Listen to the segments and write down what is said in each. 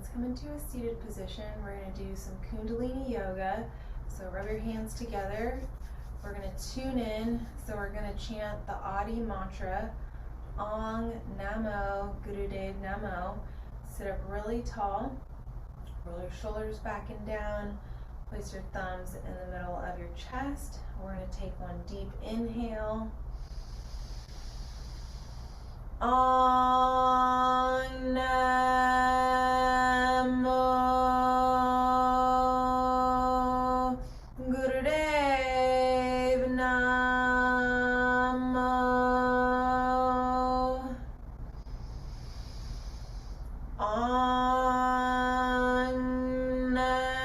let's come into a seated position. We're going to do some Kundalini yoga. So rub your hands together. We're going to tune in. So we're going to chant the Adi mantra, Ong Namo Gurudev Namo. Sit up really tall. Roll your shoulders back and down. Place your thumbs in the middle of your chest. We're going to take one deep inhale. Om Namo Gurudev Namo. Om Namo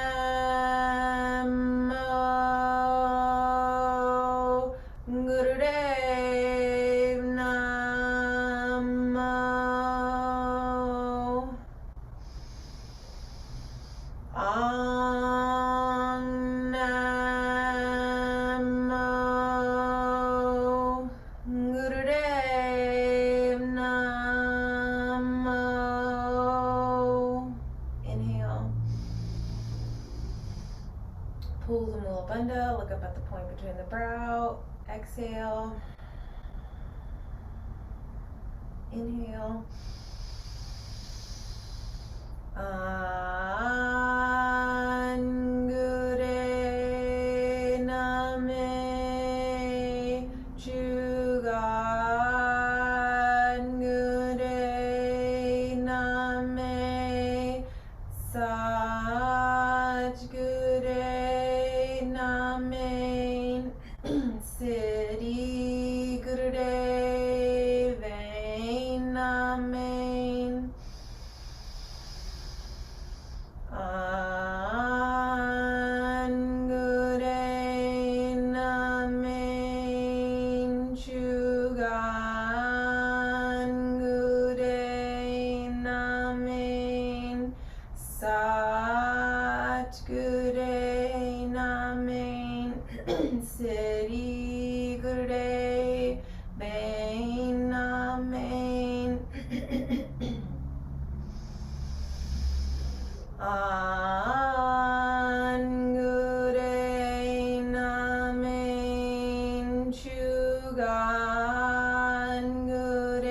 Gurudev Namo. Om Namo Gurudev Namo. Inhale. Pull the Mula Bandha, look up at the point between the brow. Exhale. Inhale. Angure Name Chugan Gure Name Sat Gure Name Siddhi Gurudev Name. Angure Name Chugan Gure Name Sat Gure Name Siddhi Gurudev Name. Angure Name Chugan Gure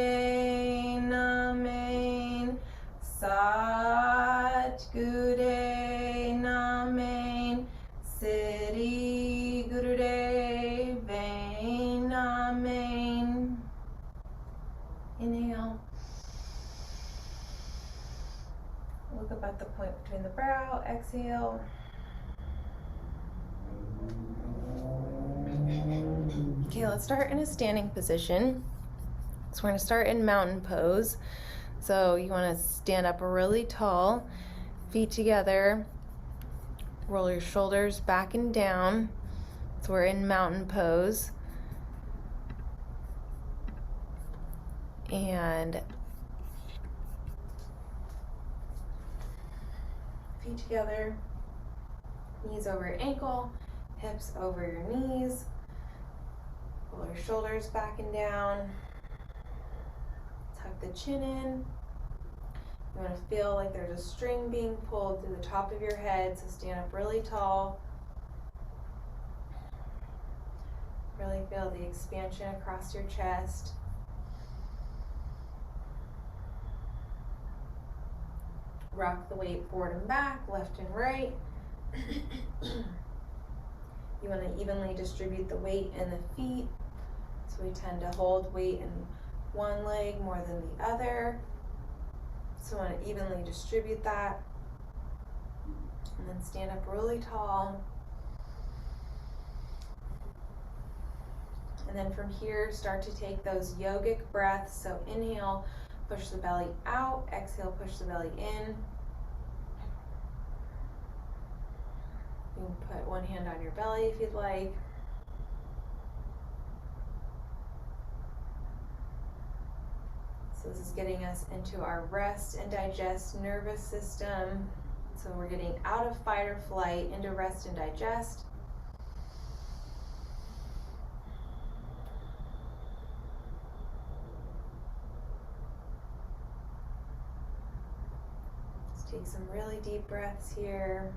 Name Sat Gure Name Siddhi Gurudev Name. Inhale. Look up at the point between the brow. Exhale. Okay, let's start in a standing position. So we're going to start in mountain pose. So you want to stand up really tall, feet together, roll your shoulders back and down. So we're in mountain pose. And feet together, knees over your ankle, hips over your knees. Roll your shoulders back and down. Tuck the chin in. You want to feel like there's a string being pulled through the top of your head, so stand up really tall. Really feel the expansion across your chest. Rock the weight forward and back, left and right. You want to evenly distribute the weight in the feet. So we tend to hold weight in one leg more than the other. So want to evenly distribute that. And then stand up really tall. And then from here, start to take those yogic breaths. So inhale, push the belly out. Exhale, push the belly in. You can put one hand on your belly if you'd like. So this is getting us into our rest and digest nervous system. So we're getting out of fight or flight into rest and digest. Take some really deep breaths here.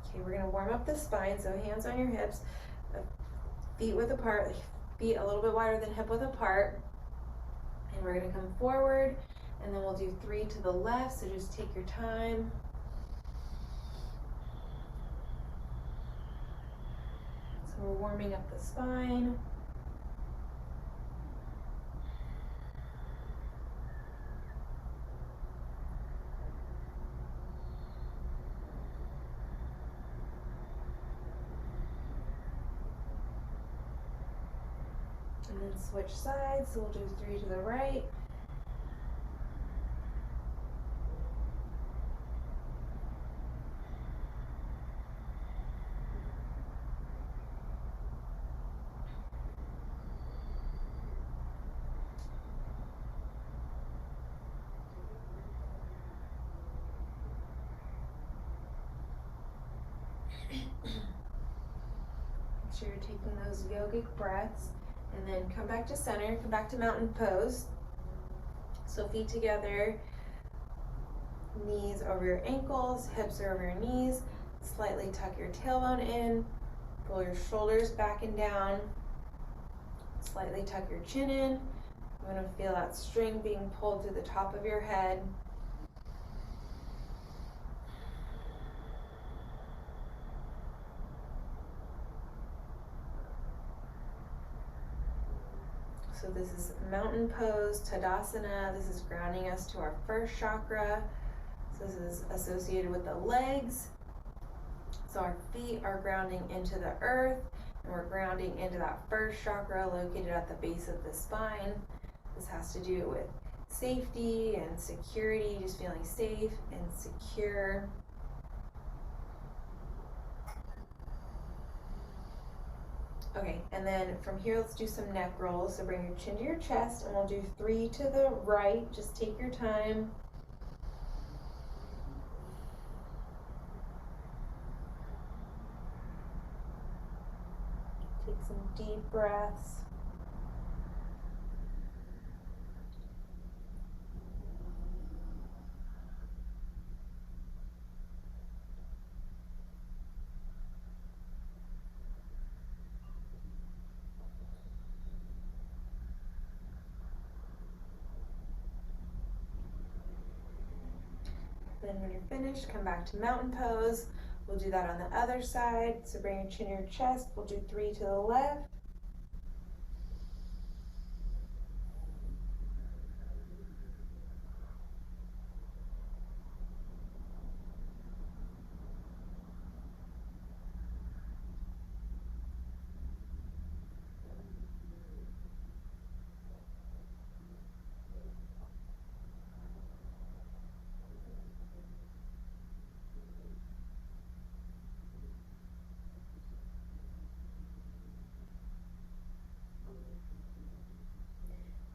Okay, we're gonna warm up the spine, so hands on your hips, feet width apart, feet a little bit wider than hip width apart. And we're gonna come forward, and then we'll do 3 to the left, so just take your time. So we're warming up the spine. And then switch sides, so we'll do 3 to the right. Make sure you're taking those yogic breaths. And then come back to center, come back to mountain pose. So feet together, knees over your ankles, hips are over your knees. Slightly tuck your tailbone in, pull your shoulders back and down. Slightly tuck your chin in. You want to feel that string being pulled through the top of your head. So this is mountain pose, Tadasana. This is grounding us to our first chakra. So this is associated with the legs. So our feet are grounding into the earth, and we're grounding into that first chakra located at the base of the spine. This has to do with safety and security, just feeling safe and secure. Okay, and then from here, let's do some neck rolls. So bring your chin to your chest, and we'll do 3 to the right. Just take your time. Take some deep breaths. Then when you're finished, come back to mountain pose. We'll do that on the other side. So bring your chin to your chest. We'll do 3 to the left.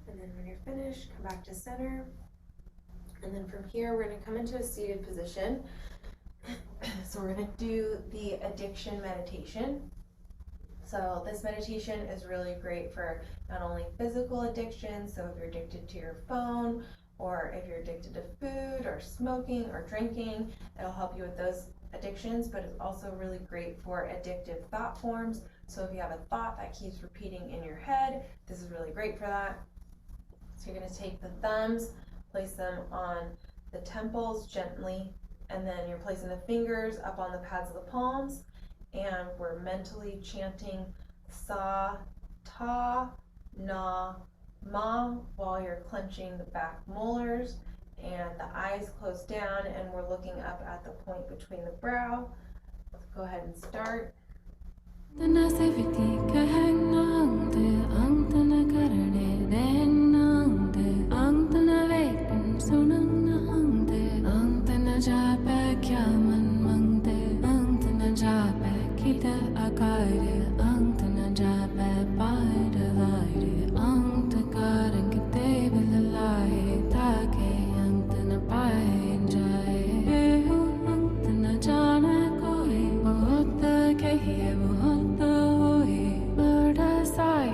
And then when you're finished, come back to center. And then from here, we're going to come into a seated position. So we're going to do the addiction meditation. So this meditation is really great for not only physical addiction, so if you're addicted to your phone, or if you're addicted to food or smoking or drinking, it'll help you with those addictions, but it's also really great for addictive thought forms. So if you have a thought that keeps repeating in your head, this is really great for that. So you're going to take the thumbs, place them on the temples gently, and then you're placing the fingers up on the pads of the palms, and we're mentally chanting Sa, Ta, Na, Ma while you're clenching the back molars and the eyes closed down, and we're looking up at the point between the brow. Let's go ahead and start. Side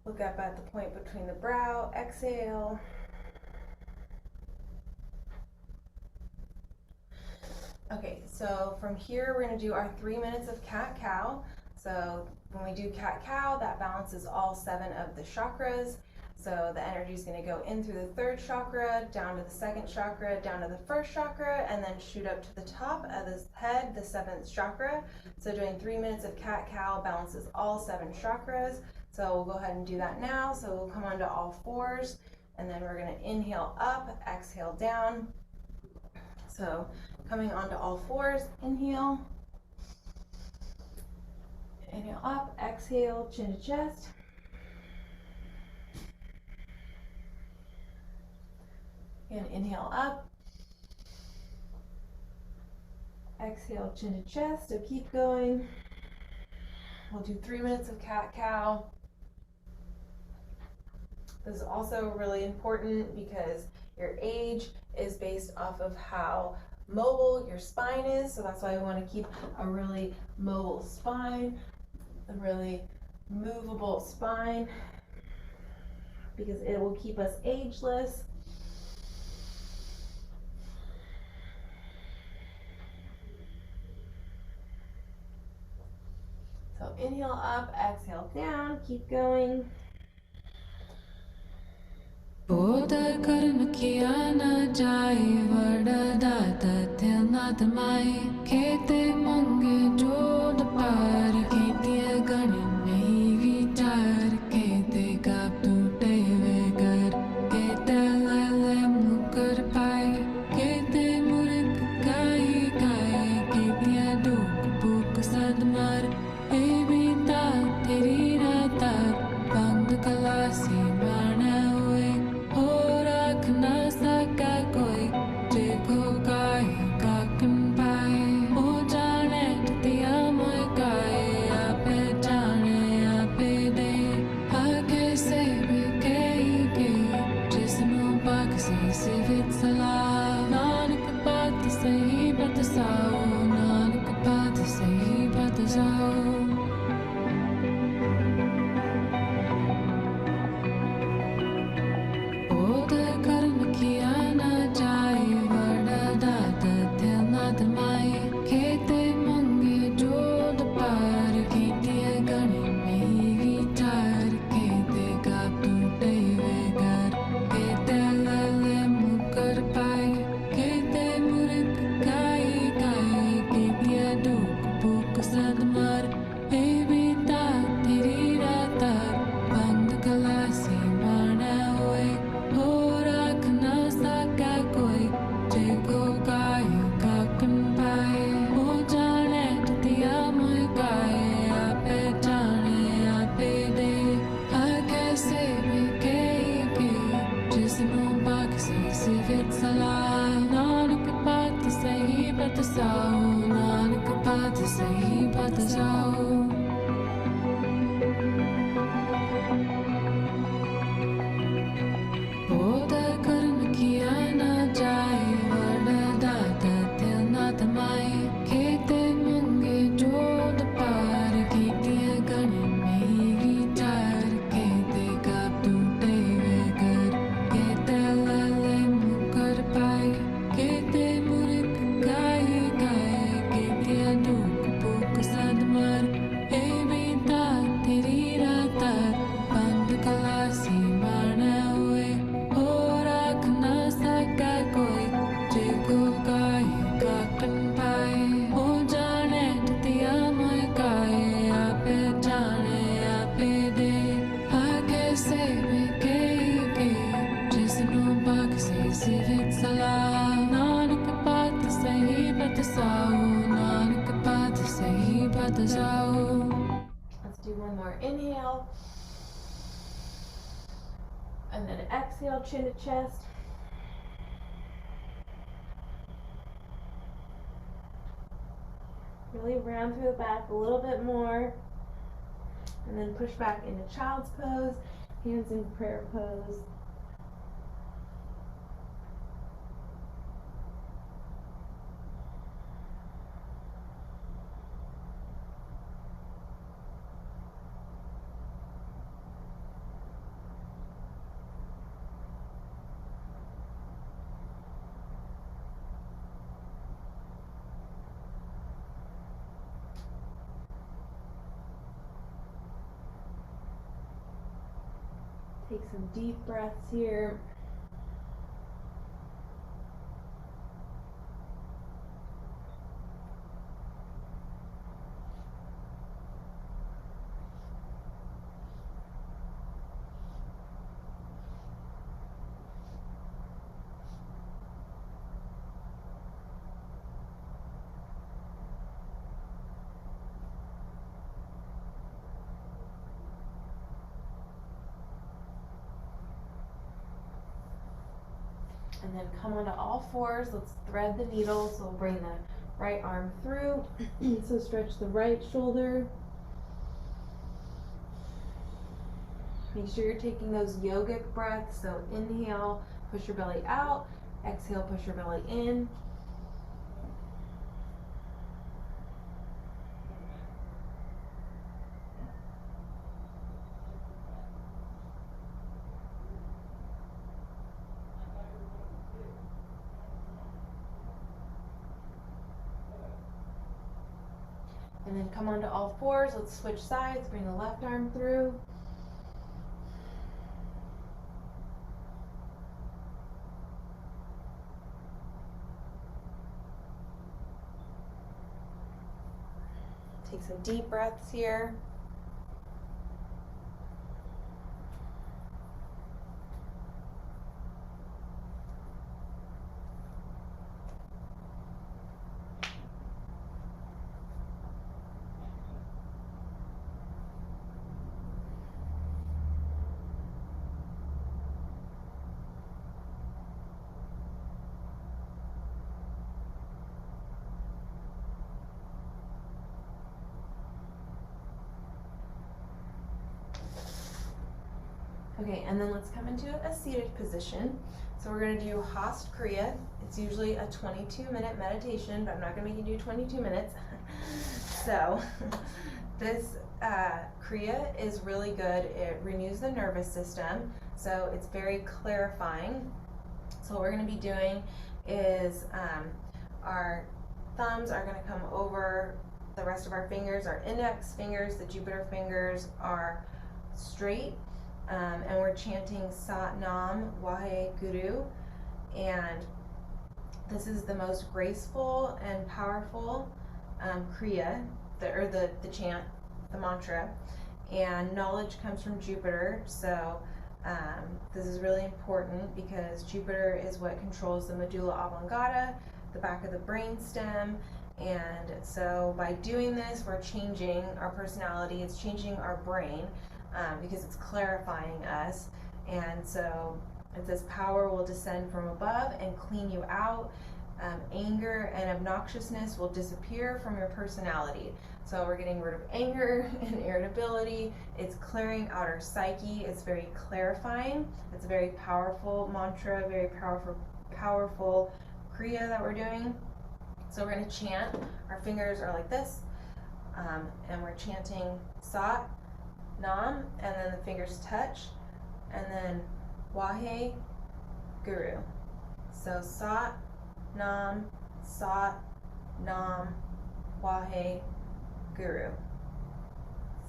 Look up at the point between the brow, exhale. Okay, so from here we're going to do our 3 minutes of cat-cow. So when we do cat-cow, that balances all 7 of the chakras. So the energy is going to go in through the 3rd chakra, down to the 2nd chakra, down to the 1st chakra, and then shoot up to the top of the head, the 7th chakra. So doing 3 minutes of cat-cow balances all 7 chakras. So we'll go ahead and do that now. So we'll come onto all 4s, and then we're going to inhale up, exhale down. So coming onto all 4s, inhale. Inhale up, exhale, chin to chest. And inhale up. Exhale, chin to chest. So keep going. We'll do 3 minutes of cat-cow. This is also really important because your age is based off of how mobile your spine is. So that's why we want to keep a really mobile spine, a really movable spine, because it will keep us ageless. So inhale up, exhale down, keep going. Boda karma kiya na jaye vada data til na tamai kete mange jod par ketiya ganin nahi vichar kete kap tute vegar kete lale mukar pai kete murik kai kai ketiya duk buk sadmar evita teri rata bang kalasi bana सी मारने हुए हो रखना सका कोई जिको गाएगा कन पाए हो जाने दिया मैं गाए आपे जाने आपे दे आगे से के जिसनो बाग से सिवित सलाह नानक बात सही बताओ नानक बात सही बताओ. Let's do one more inhale. And then exhale, chin to chest. Really round through the back a little bit more. And then push back into child's pose, hands in prayer pose. Take some deep breaths here. And then come onto all fours. Let's thread the needle. So we'll bring the right arm through. So stretch the right shoulder. Make sure you're taking those yogic breaths. So inhale, push your belly out. Exhale, push your belly in. And then come onto all fours. Let's switch sides. Bring the left arm through. Take some deep breaths here. Okay, and then let's come into a seated position. So we're going to do Hast Kriya. It's usually a 22-minute meditation, but I'm not going to make you do 22 minutes. So this Kriya is really good. It renews the nervous system, so it's very clarifying. So what we're going to be doing is our thumbs are going to come over the rest of our fingers. Our index fingers, the Jupiter fingers, are straight. And we're chanting Sat Nam Wahe Guru, and this is the most graceful and powerful Kriya, the chant, the mantra, and knowledge comes from Jupiter. So this is really important because Jupiter is what controls the medulla oblongata, the back of the brain stem. And so by doing this, we're changing our personality, it's changing our brain. Because it's clarifying us, and so it says power will descend from above and clean you out. Anger and obnoxiousness will disappear from your personality. So we're getting rid of anger and irritability. It's clearing out our psyche. It's very clarifying. It's a very powerful mantra, very powerful Kriya that we're doing. So we're going to chant. Our fingers are like this, and we're chanting Sat Nam, and then the fingers touch, and then Wahe Guru. So Sat Nam, Wahe Guru.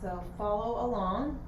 So follow along.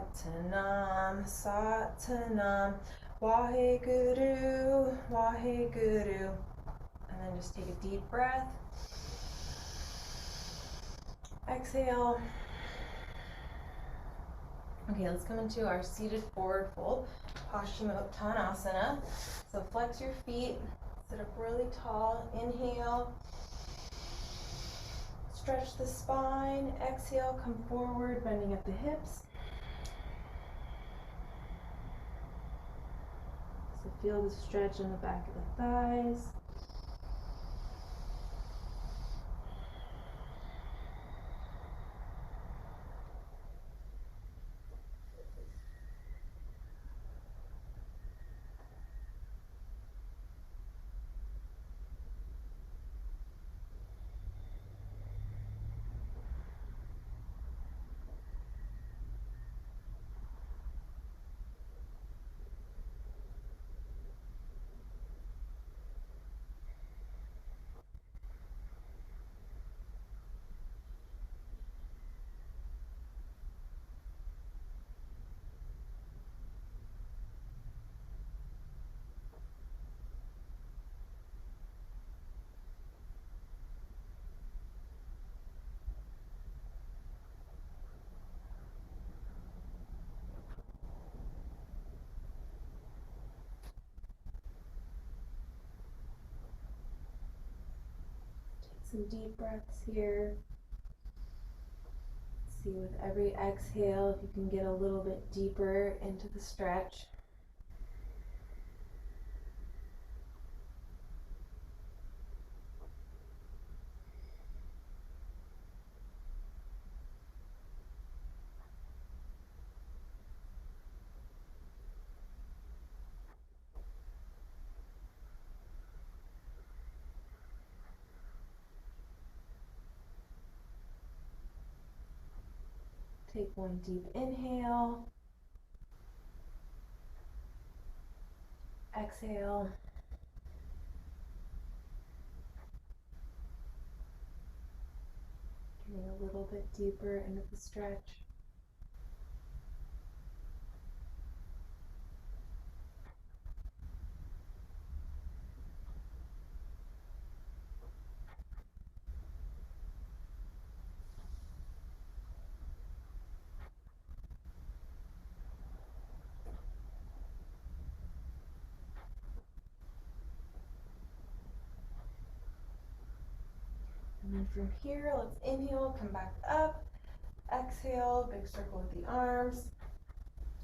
Satanam, Satanam, Waheguru, Waheguru. And then just take a deep breath. Exhale. Okay, let's come into our seated forward fold, Paschimottanasana. So flex your feet, sit up really tall. Inhale. Stretch the spine. Exhale, come forward, bending at the hips. So feel the stretch in the back of the thighs. Some deep breaths here. See with every exhale if you can get a little bit deeper into the stretch. Take one deep inhale. Exhale. Getting a little bit deeper into the stretch. And then from here, let's inhale, come back up. Exhale, big circle with the arms.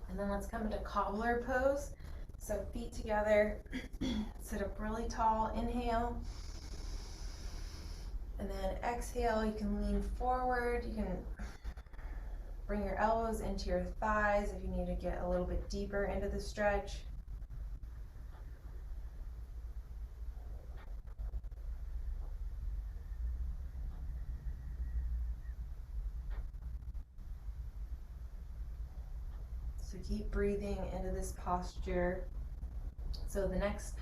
And then let's come into cobbler pose. So feet together, sit up really tall. Inhale. And then exhale, you can lean forward. You can bring your elbows into your thighs if you need to get a little bit deeper into the stretch. So keep breathing into this posture. So the next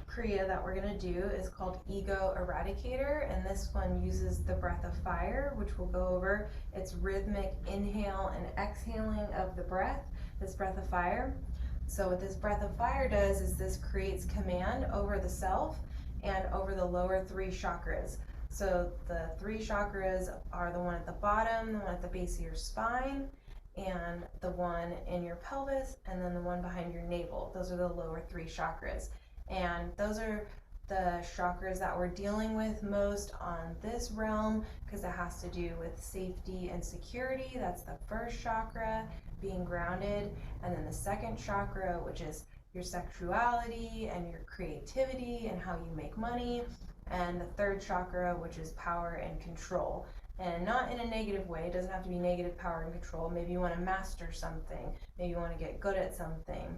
Kriya that we're going to do is called Ego Eradicator, and this one uses the breath of fire, which we'll go over. It's rhythmic inhale and exhaling of the breath, this breath of fire. So what this breath of fire does is this creates command over the self and over the lower three chakras. So the three chakras are the one at the bottom, the one at the base of your spine, and the one in your pelvis, and then the one behind your navel. Those are the lower three chakras. And those are the chakras that we're dealing with most on this realm because it has to do with safety and security. That's the first chakra, being grounded. And then the second chakra, which is your sexuality and your creativity and how you make money. And the third chakra, which is power and control. And not in a negative way. It doesn't have to be negative power and control. Maybe you want to master something. Maybe you want to get good at something.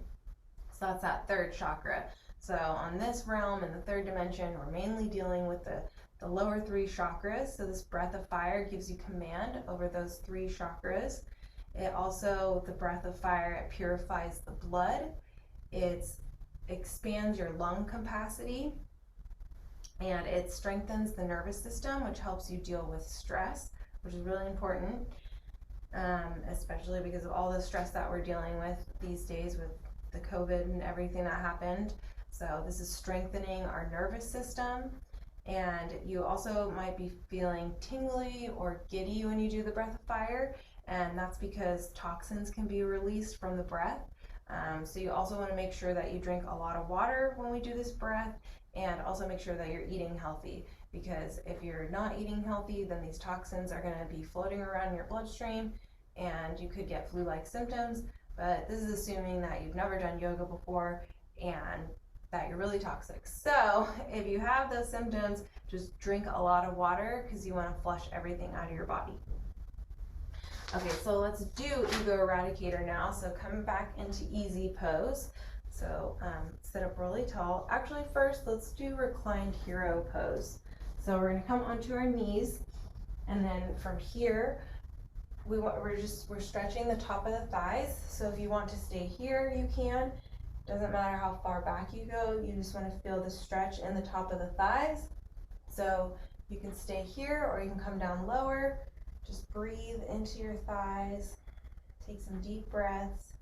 So that's that third chakra. So on this realm, in the third dimension, we're mainly dealing with the lower three chakras. So this breath of fire gives you command over those three chakras. It also, the breath of fire, it purifies the blood. It expands your lung capacity. And it strengthens the nervous system, which helps you deal with stress, which is really important. especially because of all the stress that we're dealing with these days with the COVID and everything that happened. So this is strengthening our nervous system. And you also might be feeling tingly or giddy when you do the breath of fire, and that's because toxins can be released from the breath. So you also want to make sure that you drink a lot of water when we do this breath, and also make sure that you're eating healthy, because if you're not eating healthy, then these toxins are going to be floating around in your bloodstream and you could get flu-like symptoms. But this is assuming that you've never done yoga before and that you're really toxic. So if you have those symptoms, just drink a lot of water because you want to flush everything out of your body. Okay, so let's do Ego Eradicator now. So coming back into easy pose. So sit up really tall. Actually, first let's do reclined hero pose. So we're going to come onto our knees, and then from here we're stretching the top of the thighs. So if you want to stay here, you can. Doesn't matter how far back you go, you just want to feel the stretch in the top of the thighs. So you can stay here or you can come down lower. Just breathe into your thighs. Take some deep breaths.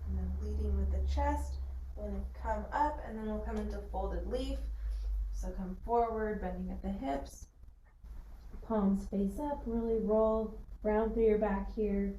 And then leading with the chest, we're going to come up and then we'll come into folded leaf. So come forward, bending at the hips. Palms face up, really roll round through your back here.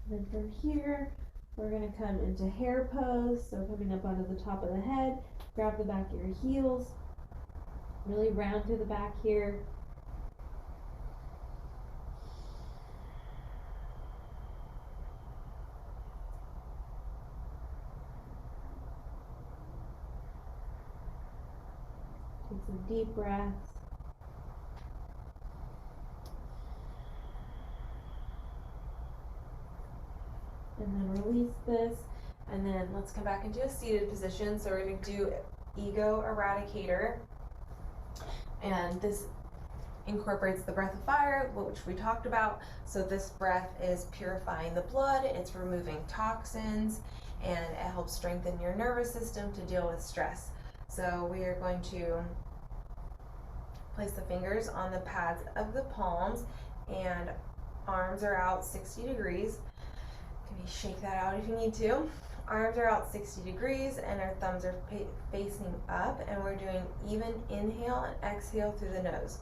Then from here, we're going to come into hare pose. So coming up onto the top of the head, grab the back of your heels, really round through the back here. Take some deep breaths. And then release this, and then let's come back into a seated position. So we're going to do Ego Eradicator, and this incorporates the breath of fire, which we talked about. So this breath is purifying the blood, it's removing toxins, and it helps strengthen your nervous system to deal with stress. So we are going to place the fingers on the pads of the palms, and arms are out 60 degrees. Maybe shake that out if you need to. Arms are out 60 degrees and our thumbs are facing up, and we're doing even inhale and exhale through the nose.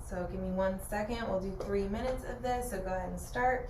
So give me 1 second. We'll do 3 minutes of this, so go ahead and start.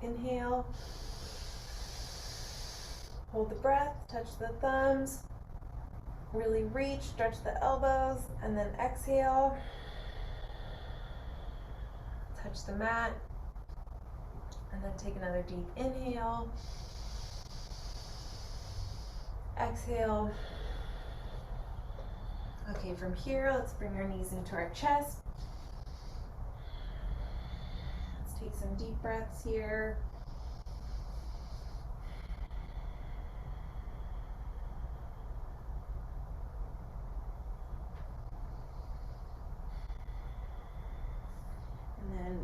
Inhale, hold the breath, touch the thumbs, really reach, stretch the elbows, and then exhale, touch the mat, and then take another deep inhale, exhale. Okay, from here, let's bring our knees into our chest. Take some deep breaths here. And then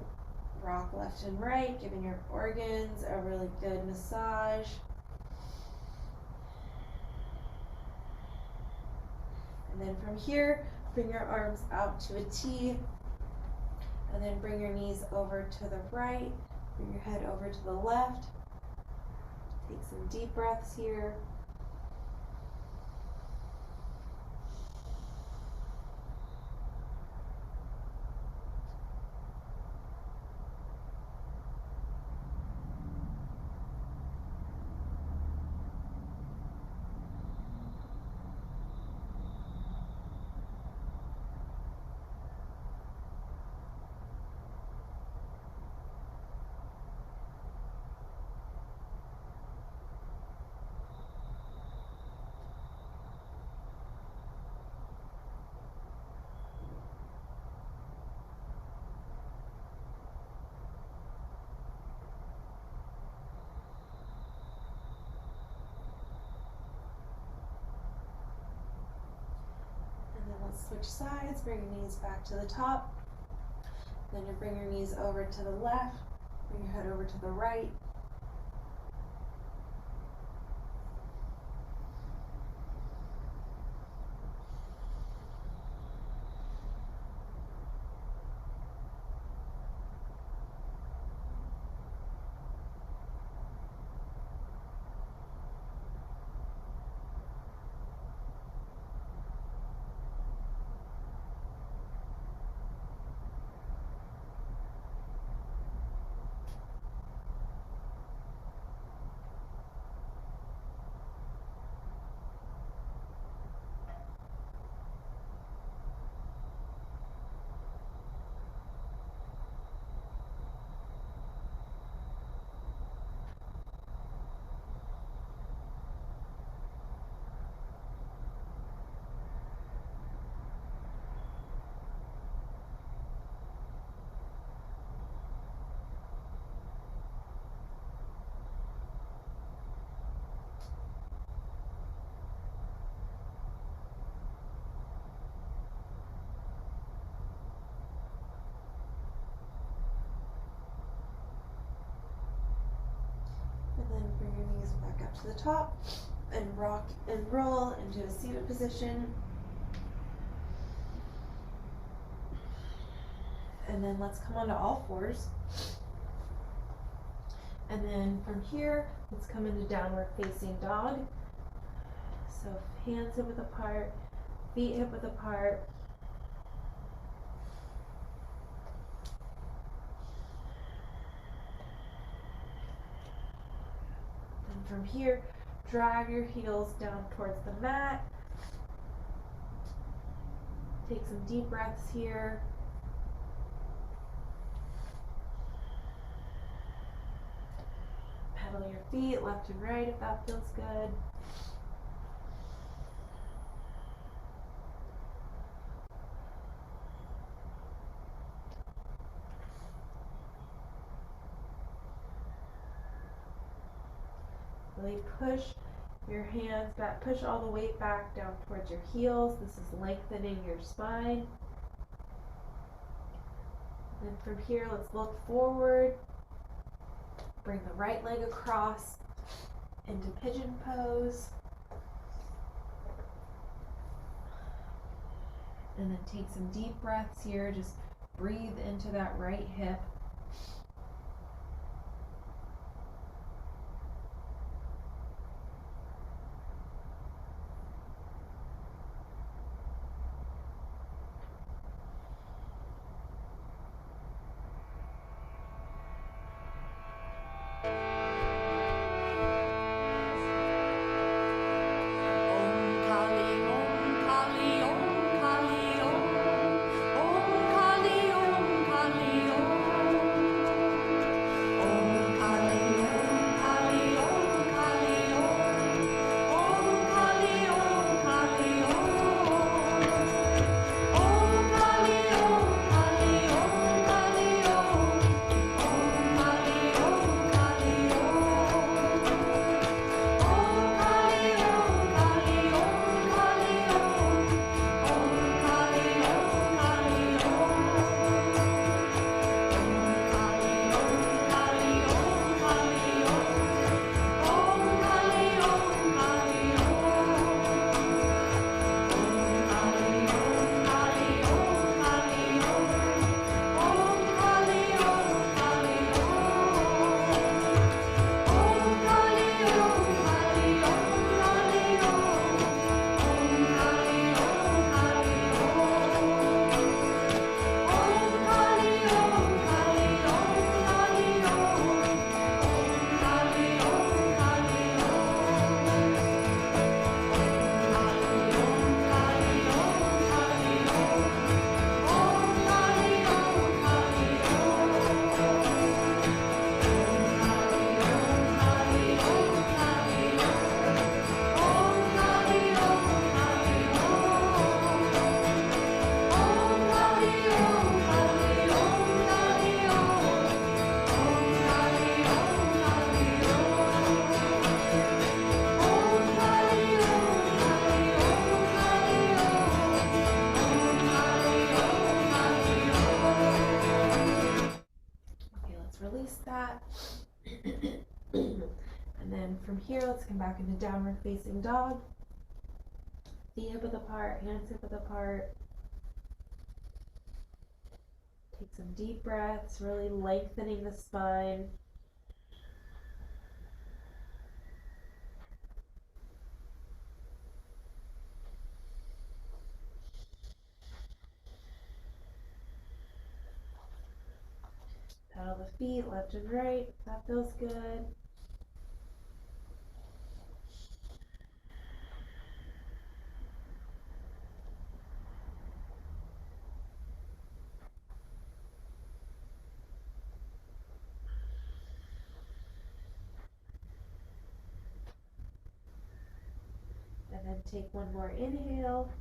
rock left and right, giving your organs a really good massage. And then from here, bring your arms out to a T. And then bring your knees over to the right, bring your head over to the left. Take some deep breaths here. switch sides, bring your knees back to the top. Then you bring your knees over to the left, bring your head over to the right. And then bring your knees back up to the top and rock and roll into a seated position. And then let's come onto all fours. And then from here, let's come into downward facing dog. So hands hip width apart, feet hip width apart. And from here, drag your heels down towards the mat. Take some deep breaths here. Pedal your feet left and right if that feels good. Really push your hands back, push all the weight back down towards your heels. This is lengthening your spine. And from here, let's look forward. Bring the right leg across into pigeon pose. And then take some deep breaths here. Just breathe into that right hip. release that. And then from here, let's come back into downward facing dog. Feet hip width apart, hands hip width apart. Take some deep breaths, really lengthening the spine. Pedal the feet left and right. That feels good. And then take one more inhale.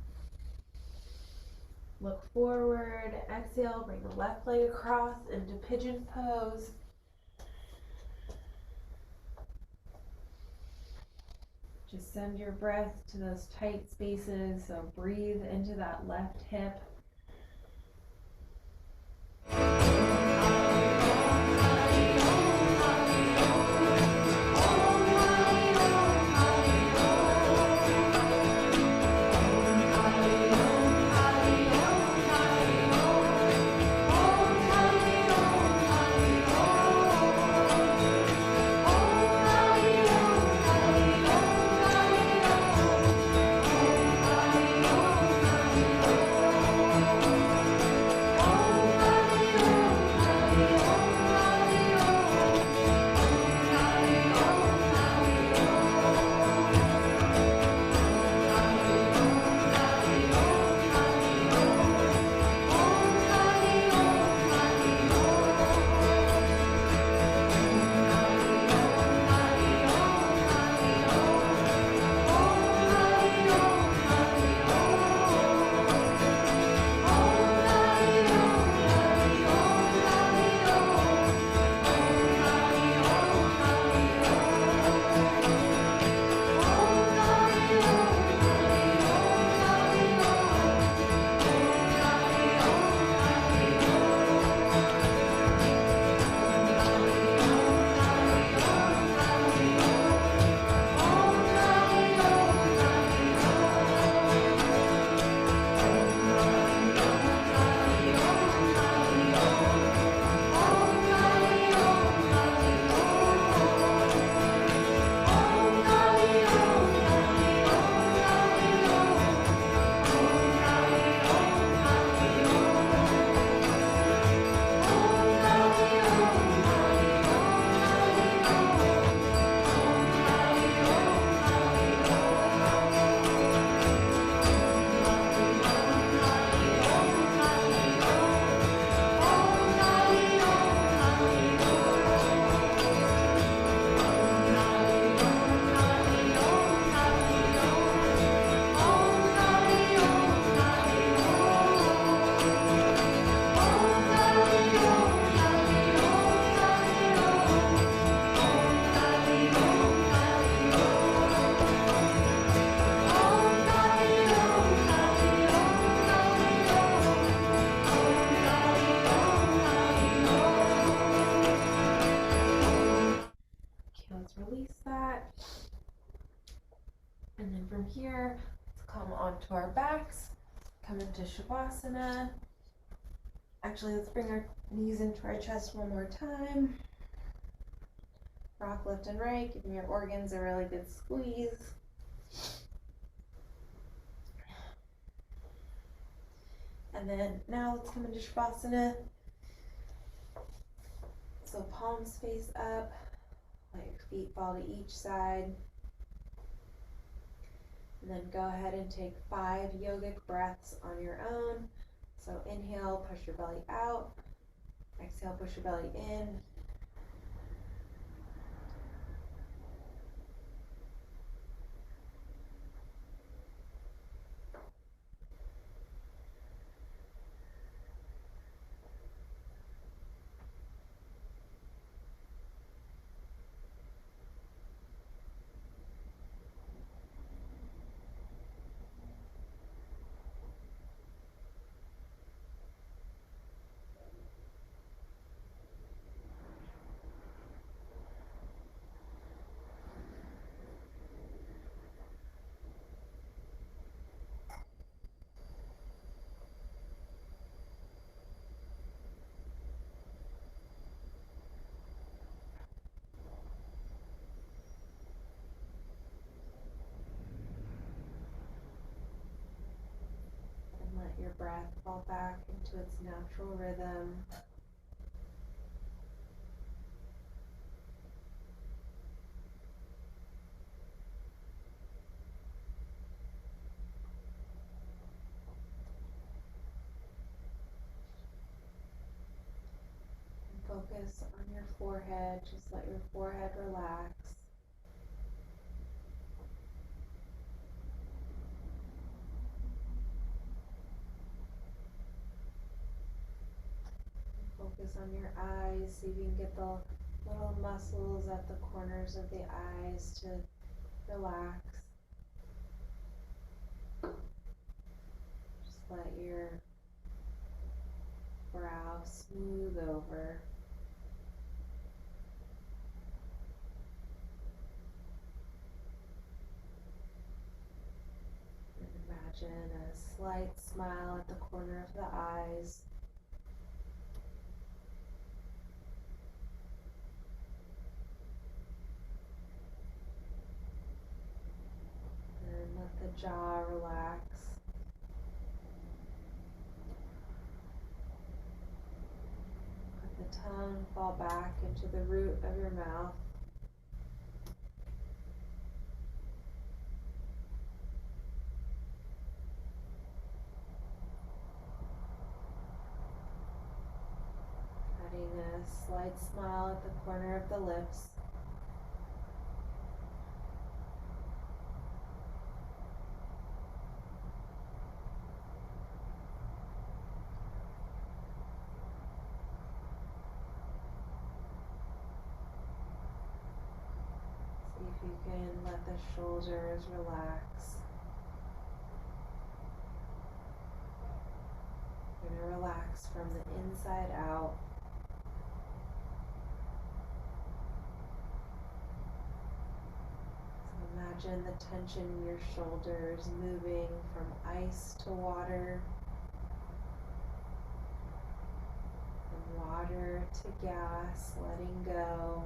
Look forward. Exhale, bring the left leg across into pigeon pose. Just send your breath to those tight spaces, so breathe into that left hip. Release that. And then from here, let's come onto our backs, come into Shavasana. Actually, let's bring our knees into our chest one more time. Rock left and right, giving your organs a really good squeeze. And then now let's come into Shavasana. So palms face up. Let your feet fall to each side. And then go ahead and take 5 yogic breaths on your own. So inhale, push your belly out. Exhale, push your belly in. let your breath fall back into its natural rhythm. Focus on your forehead, just let your forehead relax. Focus on your eyes, see if you can get the little muscles at the corners of the eyes to relax. Just let your brow smooth over. And imagine a slight smile at the corner of the eyes. And let the jaw relax. Let the tongue fall back into the root of your mouth. Adding a slight smile at the corner of the lips. See if you can let the shoulders relax. You're going to relax from the inside out. So imagine the tension in your shoulders moving from ice to water, from water to gas, letting go.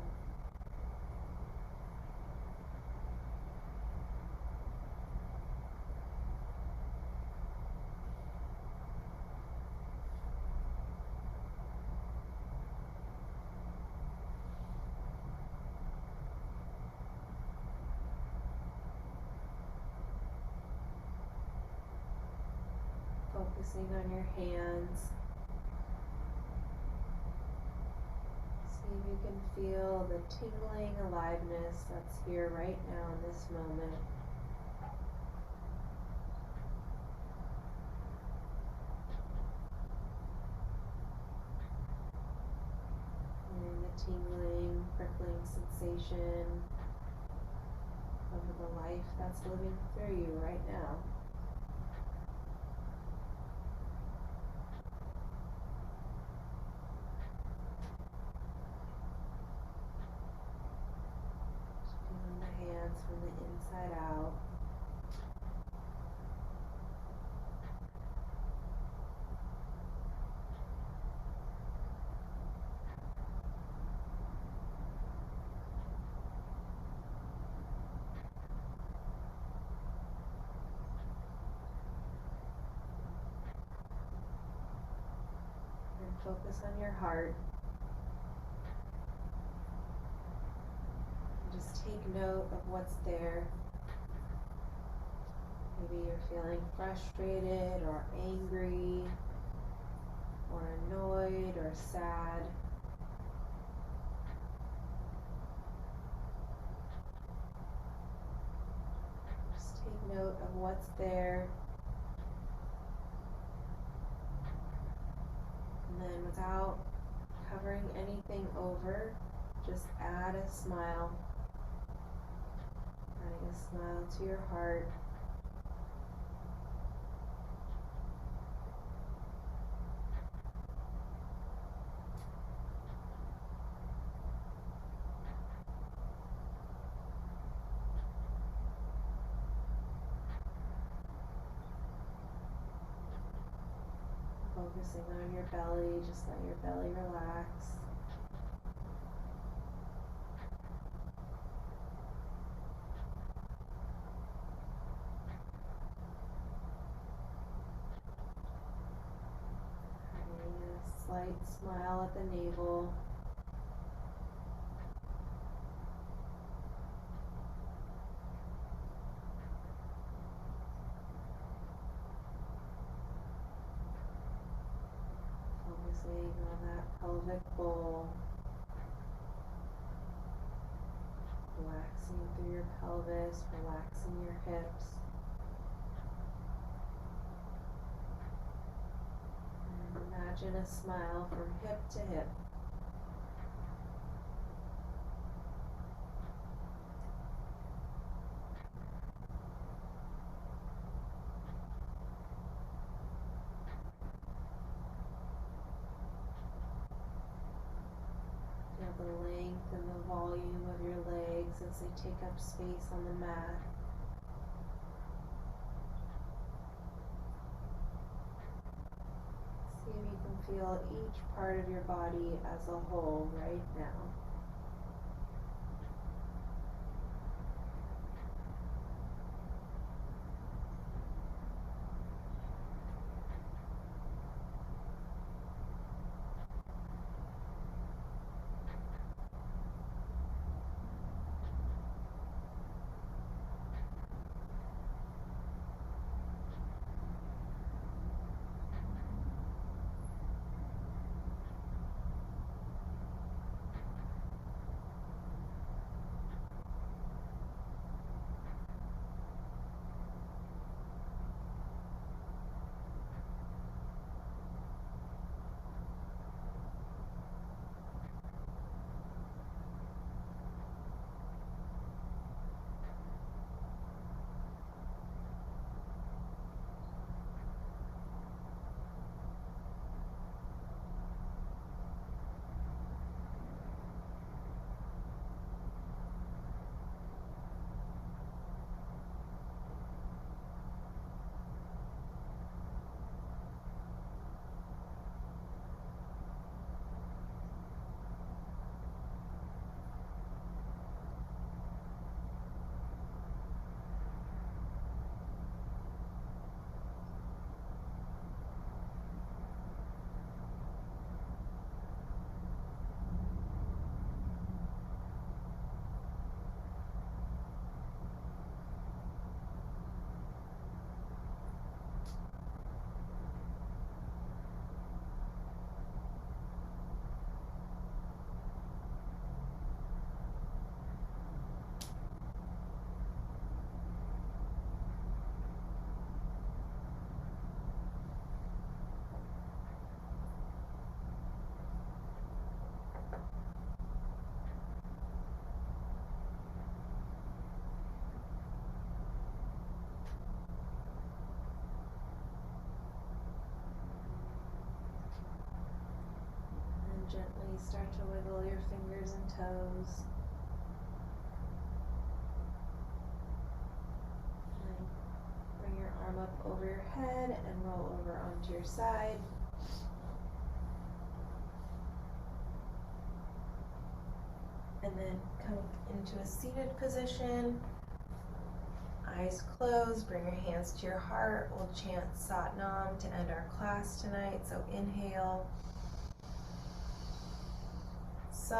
Focusing on your hands. See if you can feel the tingling aliveness that's here right now in this moment. And the tingling, prickling sensation of the life that's living through you right now. From the inside out. And focus on your heart. Just take note of what's there. Maybe you're feeling frustrated or angry or annoyed or sad. Just take note of what's there. And then without covering anything over, just add a smile. Adding a smile to your heart. Focusing on your belly, just let your belly relax. Smile at the navel. Focusing on that pelvic bowl. Relaxing through your pelvis, relaxing your hips. And imagine a smile from hip to hip. Feel the length and the volume of your legs as they take up space on the mat. See if you can feel each part of your body as a whole right now. Gently start to wiggle your fingers and toes. And then bring your arm up over your head and roll over onto your side. And then come into a seated position. Eyes closed, bring your hands to your heart. We'll chant Sat Nam to end our class tonight. So inhale. Sat